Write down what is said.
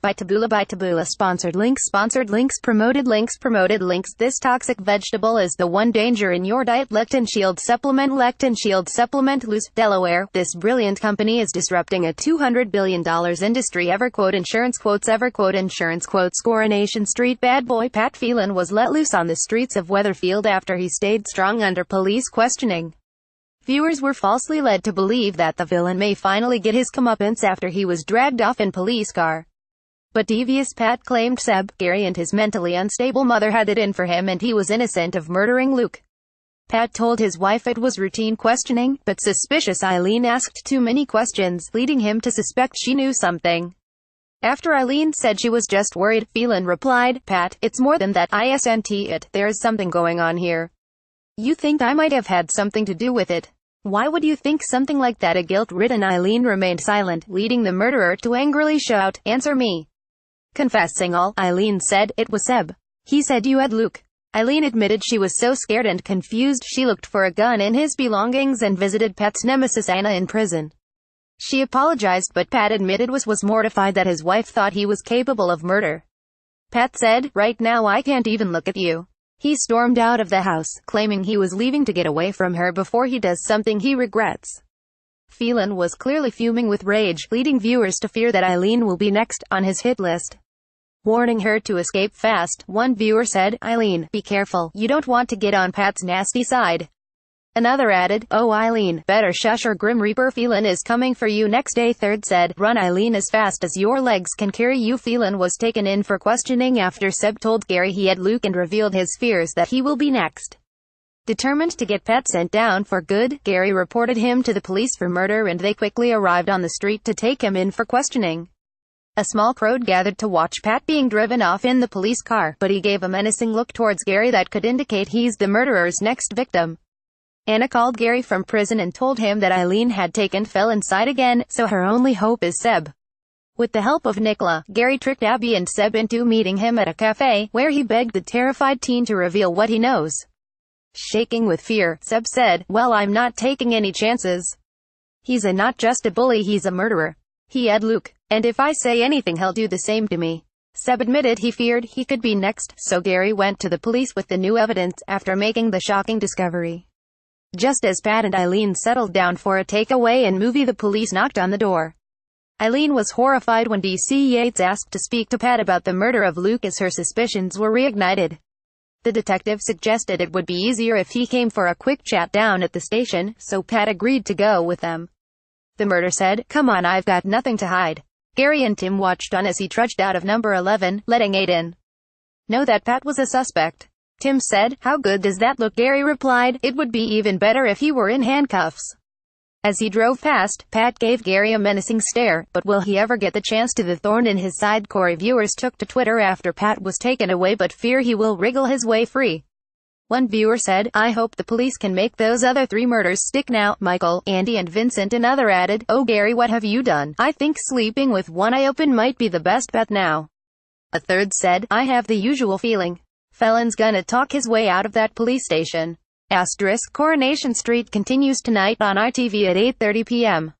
By Taboola sponsored links promoted links. This toxic vegetable is the one danger in your diet. Lectin Shield supplement loose, Delaware. This brilliant company is disrupting a $200 billion industry. Insurance quotes. Coronation Street bad boy Pat Phelan was let loose on the streets of Weatherfield after he stayed strong under police questioning. Viewers were falsely led to believe that the villain may finally get his comeuppance after he was dragged off in police car. But devious Pat claimed Seb, Gary and his mentally unstable mother had it in for him and he was innocent of murdering Luke. Pat told his wife it was routine questioning, but suspicious Eileen asked too many questions, leading him to suspect she knew something. After Eileen said she was just worried, Phelan replied, "Pat, it's more than that, there's something going on here. You think I might have had something to do with it? Why would you think something like that?" A guilt-ridden Eileen remained silent, leading the murderer to angrily shout, "Answer me." Confessing all, Eileen said, "It was Seb. He said you had Luke." Eileen admitted she was so scared and confused she looked for a gun in his belongings and visited Pat's nemesis Anna in prison. She apologized, but Pat admitted was mortified that his wife thought he was capable of murder. Pat said, "Right now I can't even look at you." He stormed out of the house, claiming he was leaving to get away from her before he does something he regrets. Phelan was clearly fuming with rage, leading viewers to fear that Eileen will be next on his hit list. Warning her to escape fast, one viewer said, "Eileen, be careful, you don't want to get on Pat's nasty side." Another added, "Oh Eileen, better shush or Grim Reaper Phelan is coming for you next." A third said, "Run Eileen as fast as your legs can carry you." Phelan was taken in for questioning after Seb told Gary he had Luke and revealed his fears that he will be next. Determined to get Pat sent down for good, Gary reported him to the police for murder and they quickly arrived on the street to take him in for questioning. A small crowd gathered to watch Pat being driven off in the police car, but he gave a menacing look towards Gary that could indicate he's the murderer's next victim. Anna called Gary from prison and told him that Eileen had taken Phelan's side again, so her only hope is Seb. With the help of Nicola, Gary tricked Abby and Seb into meeting him at a cafe, where he begged the terrified teen to reveal what he knows. Shaking with fear, Seb said, "Well, I'm not taking any chances. He's not just a bully, he's a murderer. He had Luke. And if I say anything he'll do the same to me." Seb admitted he feared he could be next, so Gary went to the police with the new evidence, after making the shocking discovery. Just as Pat and Eileen settled down for a takeaway and movie, the police knocked on the door. Eileen was horrified when DC Yates asked to speak to Pat about the murder of Luke as her suspicions were reignited. The detective suggested it would be easier if he came for a quick chat down at the station, so Pat agreed to go with them. The murderer said, "Come on, I've got nothing to hide." Gary and Tim watched on as he trudged out of number 11, letting Aiden know that Pat was a suspect. Tim said, "How good does that look?" Gary replied, "It would be even better if he were in handcuffs." As he drove past, Pat gave Gary a menacing stare, but will he ever get the chance to the thorn in his side? Corey viewers took to Twitter after Pat was taken away but fear he will wriggle his way free. One viewer said, "I hope the police can make those other 3 murders stick now, Michael, Andy and Vincent." Another added, "Oh Gary, what have you done? I think sleeping with one eye open might be the best bet now." A third said, "I have the usual feeling Phelan's gonna talk his way out of that police station." Coronation Street continues tonight on ITV at 8:30 p.m.